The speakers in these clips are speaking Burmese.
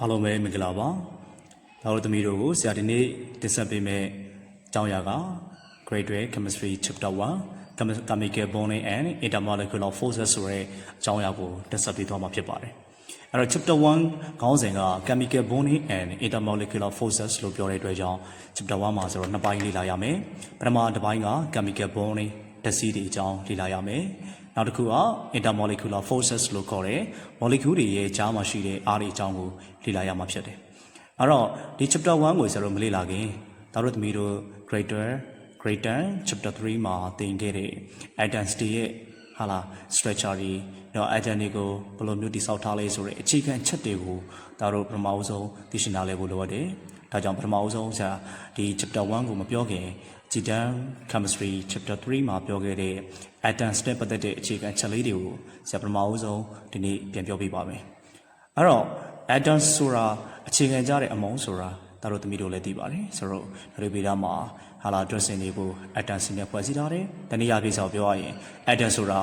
အားလုံးပဲမင်္ဂလာပါ။ဒါတို့သမီးတို့ကိုဆရာဒီနေ့တင်ဆက်ပေးမယ့်အကြောင်းအရာက Grade 12 Chemistry Chapter 1 Chemical Bonding and Intermolecular Forces ဆိုတဲ့အကြောင်းအရာကိုတင်ဆက်ပေးသွားမှာဖြစ်ပါတယ်။အဲ့တော့ Chapter 1ခေါင်းစဉ်က Chemical Bonding and Intermolecular Forces လို့ပြောတဲ့အတွက်ကြောင့် Chapter 1မှာဆိုတော့နှစ်ပိုင်းလေ့လာရမယ်။ပထမတစ်ပိုင်းက Chemical Bonding ဓာတ်စီးတွေအကြောင်းလေ့လာရမယ်။နောက်တစ်ခုက intermolecular forces လို့ခေါ်တဲ့ molecule တွေရဲ့ကြားမှာရှိတဲ့အားတွေအကြောင်းကိုလေ့လာရမှာဖြစ်တယ်။အဲ့တော့ဒီ chapter 1ကိုဆိုတော့မလေ့လာခင်ဒါတို့သမီးတို့ grade 10 chapter 3မှာသင်ခဲ့တဲ့ atoms တွေရဲ့ဟာလား structure တွေတော့ atom တွေကိုဘယ်လိုမျိုးတည်ဆောက်ထားလဲဆိုတဲ့အခြေခံချက်တွေကိုဒါတို့ပထမအဆုံးသိရှိနားလည်ဖို့လိုအပ်တယ်။ဒါကြောင့်ပထမအဆုံးဆရာဒီ chapter 1ကိုမပြောခင်G10 Chemistry Chapter 3မှာပြောခဲ့တဲ့ atoms နဲ့ပတ်သက်တဲ့အခြေခံချက်လေးတွေကိုဆရာပထမအဆုံးဒီနေ့ပြန်ပြောပြပါမယ်။အဲ့တော့ atoms ဆိုတာအခြေခံကြတဲ့အမုန်းဆိုတာဒါတို့သမီးတို့လည်းသိပါတယ်။ဆိုတော့ဒါတွေဗေဒမှာဟာလာ dressing တွေကို atoms နဲ့ဖွဲ့စည်းထားတယ်။တနည်းအားဖြင့်ဆိုပြောရရင် atoms ဆိုတ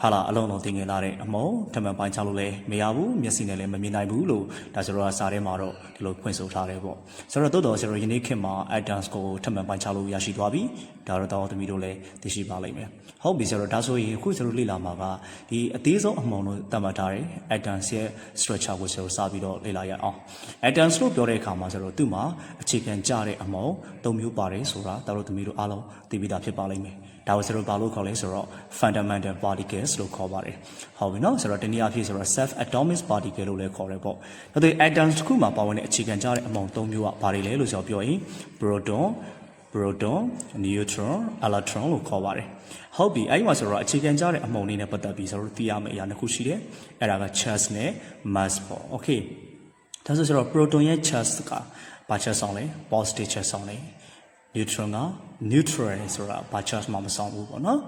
ာဟာလာအလုံးလုံးတင်ငင်လာတဲ့အမုန်းထမှန်ပိုင်းချလို့လည်းမရဘူးမျက်စိနဲ့လည်းမမြင်နိုင်ဘူးလို့ဒါဆိုတော့စာထဲမှာတော့ဒီလိုဖွင့်ဆိုထားတယ်ပေါ့ဆိုတော့တိုးတော်ဆိုတော့ယနေ့ခေတ်မှာ atoms ကိုထမှန်ပိုင်းချလို့ရရှိသွားပြီဒါတော့သမီးတို့လည်းသိရှိပါလိမ့်မယ်ဟုတ်ပြီဆိုတော့ဒါဆိုရင်အခုဆိုလို့လေ့လာမှာကဒီအသေးဆုံးအမုန်းလို့သတ်မှတ်ထားတဲ့ atoms ရဲ့ structure ကိုဆိုတော့စပြီးတော့လေ့လာရအောင် atoms လို့ပြောတဲ့အခါမှာဆိုတော့သူ့မှာအခြေခံကြတဲ့အမုန်း၃မျိုးပါတယ်ဆိုတာဒါတို့သမီးတို့အားလုံးသိပြီးသားဖြစ်ပါလိမ့်မယ်ဒါကိုဆိုတော့ဘာလို့ခေါ်လဲဆိုတော့ fundamental particles လို့ခေါ်ပါတယ်ဟုတ်ပြီနော်ဆိုတော့တနည်းအားဖြင့်ဆိုတော့ self atomic particle လို့လည်းခေါ်တယ်ပေါ့ဒါဆို atoms တစ်ခုမှာပါဝင်တဲ့အခြေခံကြတဲ့အမုန်း၃မျိုးကဘာတွေလဲလို့ဆိုတော့ပြောရင် proton neutron electron လို့ခေါ်ပါတယ်ဟုတ်ပြီအဲ့ဒီမှာဆိုတော့အခြေခံကြတဲ့အမုန်းလေးနဲ့ပတ်သက်ပြီးဆိုတော့သိရမယ့်အရာတစ်ခုရှိတယ်အဲ့ဒါက charge နဲ့ mass ပေါ့ okay ဒါဆိုတော့ proton ရဲ့ charge ကဘာ charge ဆောင်လဲ positive charge ဆောင်တယ်neutron က neutral ဆိုတာဘာ charge မှမဆောင်ဘူးပေါ့နော်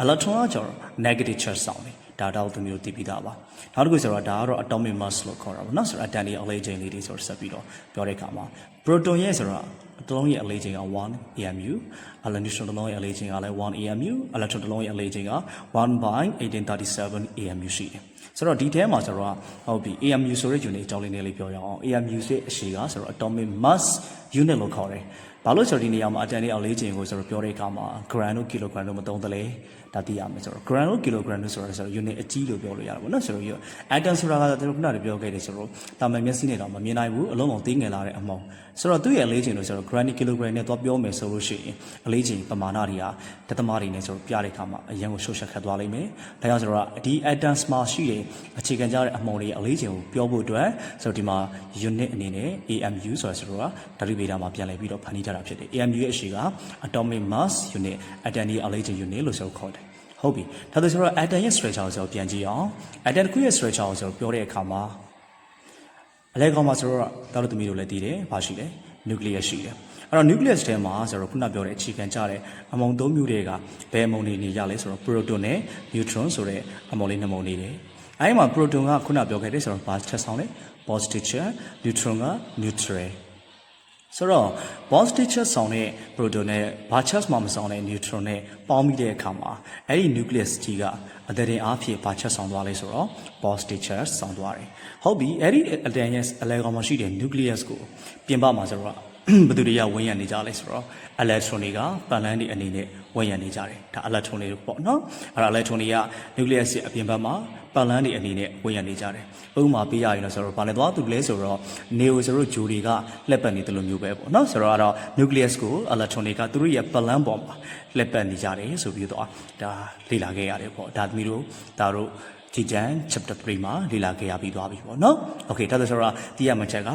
electron ကကျတော့ negative charge ဆောင်တယ်ဒါတော့သူမျိုးသိပြီးသားပါနောက်တစ်ခုဆိုတော့ဒါကတော့ atomic mass လို့ခေါ်တာပေါ့နော်ဆိုတော့ atom ရဲ့အလေးချိန်လေးတွေဆိုတော့ဆက်ပြီးတော့ပြောတဲ့အခါမှာ proton ရဲ့ဆိုတော့တစ်လုံးရဲ့အလေးချိန်က1 AMU neutron တစ်လုံးရဲ့အလေးချိန်ကလည်း1 AMU electron တစ်လုံးရဲ့အလေးချိန်က1/1837 AMU ရှိတယ်ဆိုတော့ဒီထဲမှာဆိုတော့ဟုတ်ပြီ AMU ဆိုတဲ့ unit အကြောင်းလေးနည်းလေးပြောရအောင် AMU ရဲ့အရှိကဆိုတော့ atomic mass unit လို့ခေါ်တယ်ဘာလို့ဆိုတော့ဒီနေရာမှာအတန်လေးအလေးချိန်ကိုဆိုတော့ပြောတဲ့အခါမှာ gram တို့ kilogram တို့မသုံးသလဲဒါသိရမယ်ဆိုတော့ gram တို့ kilogram တို့ဆိုတော့ unit အကြီးလို့ပြောလို့ရတာပေါ့နော်ဆိုတော့ atom ဆိုတာကကျွန်တော်ခုနကပြောခဲ့တယ်ဆိုတော့တာမန်မျက်စိနဲ့တော့မမြင်နိုင်ဘူးအလုံးလုံးသေးငယ်လာတဲ့အမောင်းဆိုတော့သူ့ရဲ့အလေးချိန်လို့ဆိုတော့ gram kilogram နဲ့တော့ပြောမယ်ဆိုလို့ရှိရင်အလေးချိန်ပမာဏတွေကတသမတွေနဲ့ဆိုတော့ပြတဲ့အခါမှာအရင်ကိုရှုပ်ရှက်ခတ်သွားလိမ့်မယ်ဒါကြောင့်ဆိုတော့ဒီ atoms မှာရှိတဲ့အခြေခံကြတဲ့အမောင်းတွေအလေးချိန်ကိုပြောဖို့အတွက်ဆိုတော့ဒီမှာ unit အနေနဲ့ AMU ဆိုတာဆိုတော့ဓာတုဗေဒမှာပြန်လည်ပြီးတော့ဖန်တီးထားတာဖြစ်တယ် AMU ရဲ့အရှိက atomic mass unit atom ရဲ့အလေးချိန် unit လို့ဆိုခေါ်တယ်ဟုတ်ပြီဒါဆိုတော့ atom ရဲ့ structure ကိုဆိုပြန်ကြည့်အောင် atom တစ်ခုရဲ့ structure ကိုဆိုပြောတဲ့အခါမှာအလဲကောင်မှာဆိုတော့တာတို့သမီးတို့လည်းသိတယ်ဘာရှိလဲ nucleus ရှိတယ်အဲ့တော့ nucleus ထဲမှာဆိုတော့ခုနပြောတဲ့အခြေခံကြတဲ့အမုန်း၃မျိုးတွေကဘယ်အမုန်းတွေနေရလဲဆိုတော့ proton နဲ့ neutron ဆိုတဲ့အမုန်းလေးနှစ်မုန်းနေတယ်အဲ့ဒီမှာ proton ကခုနပြောခဲ့တယ်ဆိုတော့ဘာချက်ဆောင်လဲ positive charge neutron က neutralဆိုတော့ positive charge ဆောင်တဲ့ proton နဲ့ဘာ charge မှမဆောင်တဲ့ neutron နဲ့ပေါင်းပြီးတဲ့အခါမှာအဲ့ဒီ nucleus ကြီးကအတရင်အားဖြင့်ဘာ charge ဆောင်သွားလဲဆိုတော့ positive charge ဆောင်သွားတယ်ဟုတ်ပြီအဲ့ဒီအတန်ရဲ့အလဲကောင်မှာရှိတဲ့ nucleus ကိုပြင်ပမှာဆိုတော့ဘယ်သူတွေကဝန်းရံနေကြလဲဆိုတော့ electron တွေကပတ်လန်းတွေအနေနဲ့ဝန်းရံနေကြတယ်ဒါ electron တွေပေါ့နော်အဲ့ဒါ electron တွေက nucleus ရဲ့အပြင်ဘက်မှာပတ်လန်းတွေအနေနဲ့ဝန်းရံနေကြတယ်ဥပမာပေးရရင်တော့ဆိုတော့ဘာလဲသွားသူလဲဆိုတော့ neo ဆိုတော့ဂျိုတွေကလက်ပတ်နေတယ်လို့မျိုးပဲပေါ့နော်ဆိုတော့အဲ့တော့ nucleus ကို electron တွေကသူတို့ရဲ့ပတ်လန်းပေါ်မှာလက်ပတ်နေကြတယ်ဆိုပြီးတော့ဒါလေ့လာခဲ့ရတယ်ပေါ့ဒါသမီးတို့ဒါတို့G10 chapter 3မှာလေ့လာခဲ့ရပြီးသွားပြီပေါ့နော်။ Okay ဒါဆိုတော့သိရမှာချက်က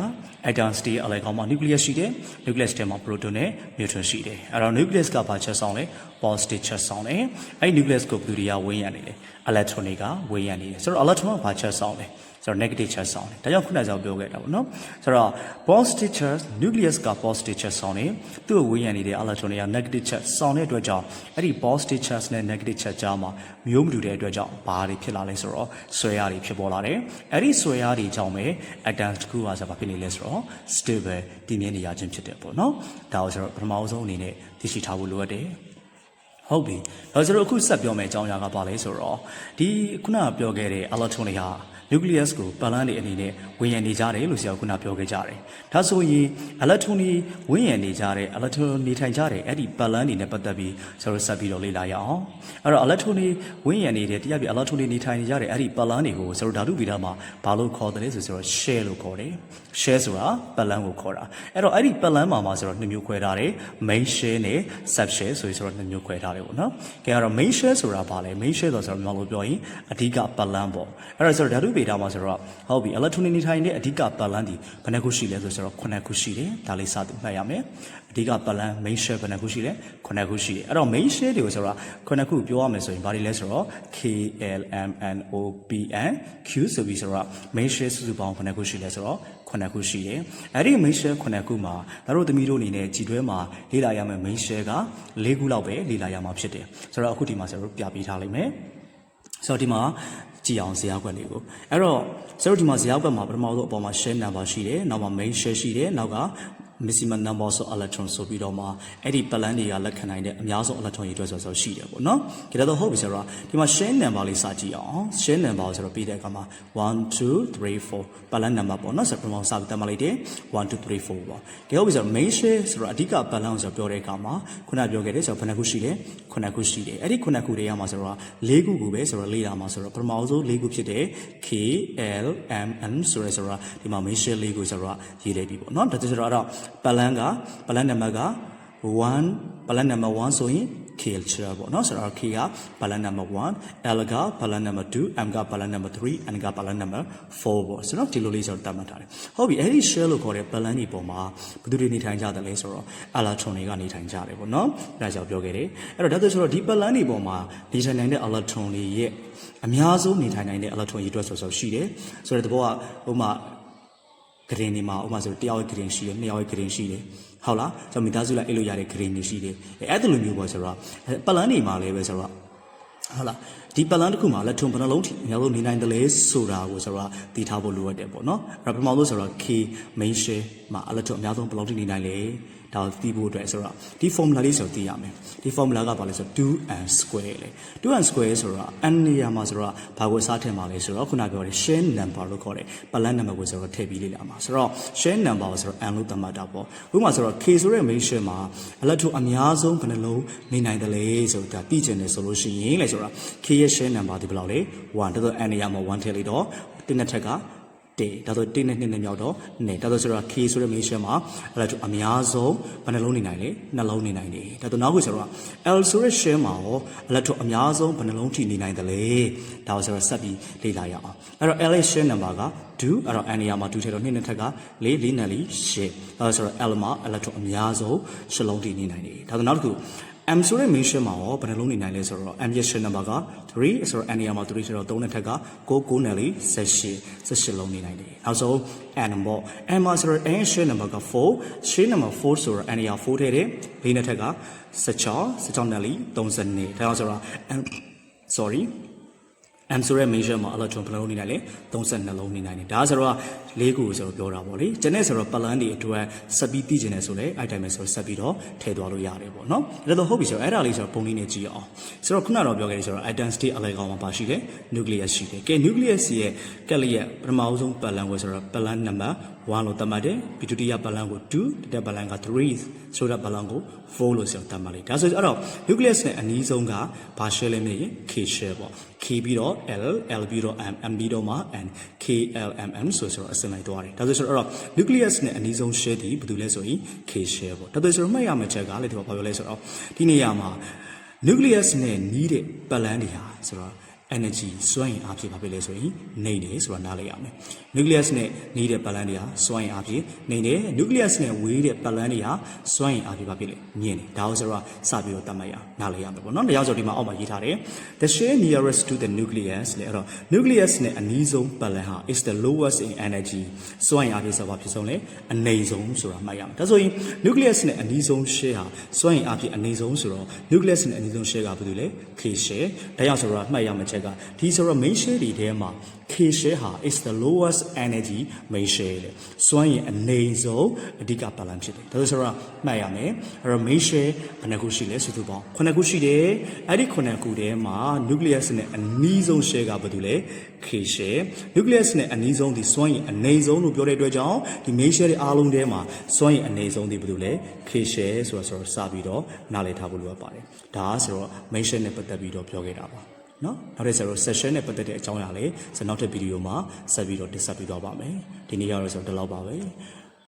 atoms တွေအလဲကောင်မှာ nucleus ရှိတယ် nucleus ထဲမှာ proton နဲ့ neutron ရှိတယ်။အဲ့တော့ nucleus ကဘာချက်ဆောင်လဲ positive charge ဆောင်တယ်။အဲ့ nucleus ကိုဘယ်သူတွေကဝန်းရံနေလဲ electron တွေကဝန်းရံနေတယ်။ဆိုတော့ electron ကဘာချက်ဆောင်လဲဆိုတော့ negative charge ဆောင်တယ်။ဒါကြောင့်ခုနကပြောခဲ့တာပေါ့နော်။ဆိုတော့ positive charge nucleus က positive charge ဆောင်တယ်။သူ့ကိုဝန်းရံနေတဲ့ electron တွေက negative charge ဆောင်တဲ့အတွက်ကြောင့်အဲ့ဒီ positive charge နဲ့ negative charge ကြားမှာမျိုးမတူတဲ့အတွက်ကြောင့်ဘာတွေဖြစ်လာလဲဆိုတော့ဆွဲအားတွေဖြစ်ပေါ်လာတယ်။အဲ့ဒီဆွဲအားတွေကြောင့်ပဲ atom တစ်ခုကဆိုဘာဖြစ်နေလဲဆိုတော့ stable တည်မြဲနေရခြင်းဖြစ်တယ်ပေါ့နော်။ဒါကိုဆိုတော့ပထမဆုံးအနေနဲ့သိရှိထားဖို့လိုအပ်တယ်။ဟုတ်ပြီ။ဒါဆိုတော့အခုဆက်ပြောမယ့်အကြောင်းအရာကဘာလဲဆိုတော့ဒီခုနကပြောခဲ့တဲ့ electron တွေဟာ nucleus ကိုပတ်လန်းနေအနေနဲ့ဝင်ရနေကြတယ်လို့ဆရာကခုနပြောခဲ့ကြတယ်ဒါဆိုရင် electron တွေဝင်ရနေကြတဲ့ electron နေထိုင်ကြတဲ့အဲ့ဒီပတ်လန်းနေနဲ့ပတ်သက်ပြီးဆရာတို့ဆက်ပြီးတော့လေ့လာရအောင်အဲ့တော့ electron တွေဝင်ရနေတဲ့တရားပြ electron တွေနေထိုင်နေကြတဲ့အဲ့ဒီပတ်လန်းတွေကိုဆရာတို့ဓာတုဗေဒမှာဘာလို့ခေါ်တယ်လဲဆိုတော့ shell လို့ခေါ်တယ် shell ဆိုတာပတ်လန်းကိုခေါ်တာအဲ့တော့အဲ့ဒီပတ်လန်းမှာဆိုတော့နှစ်မျိုးခွဲထားတယ် main shell နဲ့ sub shell ဆိုတော့နှစ်မျိုးခွဲထားတယ်ပေါ့နော်ကဲအဲ့တော့ main shell ဆိုတာဘာလဲ main shell ဆိုတော့မြန်မာလိုပြောရင်အဓိကပတ်လန်းပေါ့အဲ့တော့ဆိုတော့ဓာတုဗေဒမှာဆိုတော့ဟုတ်ပြီ electron တွေနေထိုင်တဲ့အဓိကပတ်လန်းဒီဘယ်နှခုရှိလဲဆိုတော့9ခုရှိတယ်ဒါလေးစသဖြင့်မှတ်ရမယ်အဓိကပတ်လန်း main shell ဘယ်နှခုရှိလဲ9ခုရှိတယ်အဲ့တော့ main shell တွေကိုဆိုတော့9ခုပြောရမယ်ဆိုရင်ဘာတွေလဲဆိုတော့ K L M N O P N Q ဆိုပြီးဆိုတော့ main shell စုစုပေါင်း9ခုရှိလဲဆိုတော့9ခုရှိတယ်အဲ့ဒီ main shell 9ခုမှာတို့သမီးတို့အနေနဲ့ကြည်တွဲမှာလေ့လာရမယ် main shell က4ခုလောက်ပဲလေ့လာရမှာဖြစ်တယ်ဆိုတော့အခုဒီမှာဆိုတော့ပြပေးထားလိုက်မယ်ဆိုတော့ဒီမှာကြည့်အောင်ဇာတ်ကွက်လေးကိုအဲ့တော့ဆရာတို့ဒီမှာဇာတ်ကွက်မှာပထမဆုံးအပေါ်မှာ shell number ရှိတယ်နောက်မှာ main shell ရှိတယ်နောက်က maximum number of electron ဆိုပြီးတော့မှအဲ့ဒီပတ်လန်းတွေကလက်ခံနိုင်တဲ့အများဆုံး electron ရေတွက်ဆိုရှိတယ်ပေါ့နော်ဒါတော့ဟုတ်ပြီဆိုတော့ဒီမှာ shell number လေးစကြည့်အောင် shell number ကိုဆိုတော့ပြီးတဲ့အခါမှာ1 2 3 4ပတ်လန်း number ပေါ့နော်ဆိုတော့ပထမဆုံးစပြီးတက်မှလိုက်တယ်1 2 3 4ပေါ့ဒါဟုတ်ပြီဆိုတော့ main shell ဆိုတော့အဓိကပတ်လန်းကိုဆိုတော့ပြောတဲ့အခါမှာခုနပြောခဲ့တယ်ဆိုတော့9ခုရှိတယ်9ခုရှိတယ်အဲ့ဒီ9ခုတွေရမှာဆိုတော့4ခုကိုပဲဆိုတော့လေ့လာမှာဆိုတော့ပထမဆုံး4ခုဖြစ်တဲ့ K L M N ဆိုတော့ဒီမှာ main shell 4ခုဆိုတော့ရေးလိုက်ပြီပေါ့နော်ဒါဆိုတော့ပတ်လန်းနံပါတ်က1ပတ်လန်းနံပါတ်1ဆိုရင် K ချာပေါ့နော်ဆိုတော့ K ကပတ်လန်းနံပါတ်1 L ကပတ်လန်းနံပါတ်2 M ကပတ်လန်းနံပါတ်3 N ကပတ်လန်းနံပါတ်4ပေါ့ဆိုတော့ဒီလိုလေးဆိုတော့တတ်မှတ်ထားတယ်ဟုတ်ပြီအဲ့ဒီ shell လို့ခေါ်တဲ့ပတ်လန်းဒီပုံမှာဘယ်သူတွေနေထိုင်ကြတယ်လဲဆိုတော့ electron တွေကနေထိုင်ကြတယ်ပေါ့နော်ဒါကြောင့်ပြောခဲ့တယ်အဲ့တော့ဒါဆိုတော့ဒီပတ်လန်းဒီပုံမှာနေထိုင်နိုင်တဲ့ electron တွေရဲ့အများဆုံးနေထိုင်နိုင်တဲ့ electron ရေတွက်ဆိုရှိတယ်ဆိုတော့ဒီဘောကဟိုမှာဂရင်နေမှာဥပမာဆိုတယောက်ရဲ့ဂရင်ရှိတယ်နှစ်ယောက်ရဲ့ဂရင်ရှိတယ်ဟုတ်လားကျွန်တော်မိသားစုလိုက်အဲ့လိုရတဲ့ဂရင်တွေရှိတယ်အဲ့ဒါလိုမျိုးပေါ့ဆိုတော့ပတ်လန်းနေမှာလည်းပဲဆိုတော့ဟုတ်လားဒီပတ်လန်းတစ်ခုမှာလက်ထုံဘယ်နှလုံးထိအများဆုံးနေနိုင်တယ်လဲဆိုတာကိုဆိုတော့သိထားဖို့လိုအပ်တယ်ပေါ့နော်အဲ့တော့ပထမဆုံးဆိုတော့ K main shell မှာအလက်ထုံအများဆုံးဘယ်လောက်ထိနေနိုင်လဲဒါကိုသိဖို့အတွက်ဆိုတော့ဒီ formula လေးဆိုသိရမယ်ဒီ formula ကဘာလဲဆိုတော့ 2n square လေ 2n square ဆိုတော့ n နေရာမှာဆိုတော့ဘာကိုစားထည့်မှာလဲဆိုတော့ခုနပြောတဲ့ shell number လို့ခေါ်တယ်ပတ်လန်း number ကိုဆိုတော့ထည့်ပြီးလေ့လာမှာဆိုတော့ shell number ကိုဆိုတော့ n လို့သတ်မှတ်တာပေါ့ဥပမာဆိုတော့ k ဆိုတဲ့ main shell မှာအလက်ထုံအများဆုံးဘယ်နှလုံးနေနိုင်တယ်လဲဆိုတာသိချင်တယ်ဆိုလို့ရှိရင်လေဆိုတော့ k ရဲ့ shell number ဒီဘယ်လောက်လဲ1ဒါဆို n နေရာမှာ1ထည့်လိုက်တော့တစ်နဲ့ထက်ကဒါဆို1နဲ့2နဲ့မြောက်တော့နဲ့ဒါဆိုတော့ K ဆိုတဲ့ main shell မှာအဲ့ဒါအများဆုံးဘယ်နှလုံးနေနိုင်လဲနှလုံးနေနိုင်တယ်ဒါဆိုနောက်ခုဆိုတော့ L ဆိုတဲ့ shell မှာရောအဲ့ဒါအများဆုံးဘယ်နှလုံးထိနေနိုင်တယ်လဲဒါဆိုတော့ဆက်ပြီးလေ့လာရအောင်အဲ့တော့ L ရဲ့ shell number က2အဲ့တော့ n နေရာမှာ2ထည့်တော့2နဲ့ထက်က4 4နဲ့4 8ဒါဆိုတော့ L မှာအဲ့ဒါအများဆုံး8လုံးထိနေနိုင်တယ်ဒါဆိုနောက်တစ်ခု M ဆိုတဲ့ main shell မှာရောဘယ်နှလုံးနေနိုင်လဲဆိုတော့ M ရဲ့ shell number က3ဆိုတော့ n နေရာမှာ3ဆိုတော့3နဲ့ထက်က9နဲ့18လုံးနေနိုင်တယ်နောက်ဆုံး n ပေါ့ n မှာဆိုတော့ n shell number က4 shell number 4ဆိုတော့ n နေရာ4ထည့်တယ်4နဲ့ထက်က16နဲ့32ဒါကြောင့်ဆိုတော့ sorry M ဆိုတဲ့ main shell မှာ electron ဘယ်နှလုံးနေနိုင်လဲ32လုံးနေနိုင်တယ်ဒါဆိုတော့4ခုဆိုတော့ပြောတာပေါ့လေကျန်တဲ့ဆိုတော့ပတ်လန်းတွေအတွက်ဆက်ပြီးသိကျင်တယ်ဆိုလဲအဲ့တိုင်းပဲဆိုတော့ဆက်ပြီးတော့ထည့်သွားလို့ရတယ်ပေါ့နော်ဒါတော့ဟုတ်ပြီဆိုတော့အဲ့ဒါလေးဆိုတော့ပုံလေးနဲ့ကြည့်အောင်ဆိုတော့ခုနကတော့ပြောခဲ့တယ်ဆိုတော့ atom state အလဲကောင်မှာပါရှိတယ် nucleus ရှိတယ်ကဲ nucleus ရဲ့ကက်လျက်ပထမဆုံးပတ်လန်းကိုဆိုတော့ပတ်လန်း number 1လို့သတ်မှတ်တယ်ပြီးဒုတိယပတ်လန်းကို2ဒုတိယပတ်လန်းက3ဆိုတော့ပတ်လန်းကို4လို့ဆိုတော့သတ်မှတ်လိုက်ဒါဆိုအဲ့တော့ nucleus နဲ့အနီးဆုံးကဘာ shell လဲမြင်ရင် K shell ပေါ့ K ပြီးတော့ L ပြီးတော့ M ပြီးတော့မှ N K L M M ဆိုတော့အစင်လိုက်သွားတယ်ဒါဆိုတော့ nucleus နဲ့အနီးဆုံး shell ဒီဘာလို့လဲဆိုရင် K shell ပေါ့ဒါဆိုတော့မှတ်ရမယ့်ချက်ကလေဒီဘာပြောလဲဆိုတော့ဒီနေရာမှာ nucleus နဲ့နီးတဲ့ပတ်လန်းတွေဟာဆိုတော့ energy စွမ်းအင်အားဖြင့်ဘာဖြစ်လဲဆိုရင်နေတယ်ဆိုတာနားလည်ရမယ် nucleus နဲ့နီးတဲ့ပတ်လန်းတွေဟာစွမ်းအင်အားဖြင့်နေတယ် nucleus နဲ့ဝေးတဲ့ပတ်လန်းတွေဟာစွမ်းအင်အားဖြင့်ဘာဖြစ်လဲမြင့်တယ်ဒါကိုဆိုတော့စပြီးတော့တတ်မှတ်ရနားလည်ရမယ်ပေါ့နော်ဒါကြောင့်ဆိုဒီမှာအောက်မှာရေးထားတယ် the shell nearest to the nucleus လေအဲ့တော့ nucleus နဲ့အနီးဆုံးပတ်လန်းဟာ is the lowest in energy စွမ်းအင်အားဖြင့်ဆိုပါဖြစ်ဆုံးလေအနိမ့်ဆုံးဆိုတာမှတ်ရမယ်ဒါဆိုရင် nucleus နဲ့အနီးဆုံး shell ဟာစွမ်းအင်အားဖြင့်အနိမ့်ဆုံးဆိုတော့ nucleus နဲ့အနီးဆုံး shell ကဘာလို့လဲ K shell ဒါကြောင့်ဆိုတော့မှတ်ရမယ်ချက်က ချက်ကဒီဆိုတော့ main share တွေထဲမှာ K share ဟာ is the lowest energy main share လေစွမ်းရည်အနေဆုံးအဓိကပါလန်ဖြစ်တယ်ဒါဆိုတော့မှတ်ရမယ်အဲ့တော့ main share ဘယ်နှခုရှိလဲစုစုပေါင်း9ခုရှိတယ်အဲ့ဒီ9ခုထဲမှာ nucleus နဲ့အနီးဆုံး share ကဘာတူလဲ K share nucleus နဲ့အနီးဆုံးဒီစွမ်းရည်အနေဆုံးလို့ပြောတဲ့အတွက်ကြောင့်ဒီ main share တွေအားလုံးထဲမှာစွမ်းရည်အနေဆုံးဒီဘာတူလဲ K share ဆိုတော့စပြီးတော့နားလည်ထားဖို့လိုအပ်ပါတယ်ဒါဆိုတော့ main share နဲ့ပတ်သက်ပြီးတော့ပြောခဲ့တာပါနော်နောက်တစ်ဆက်တော့ session နဲ့ပတ်သက်တဲ့အကြောင်းအရာလေးနောက်ထပ်ဗီဒီယိုမှာဆက်ပြီးတော့တင်ဆက်ပေးသွားပါမယ်ဒီနေ့ကတော့ဒီလောက်ပါပဲ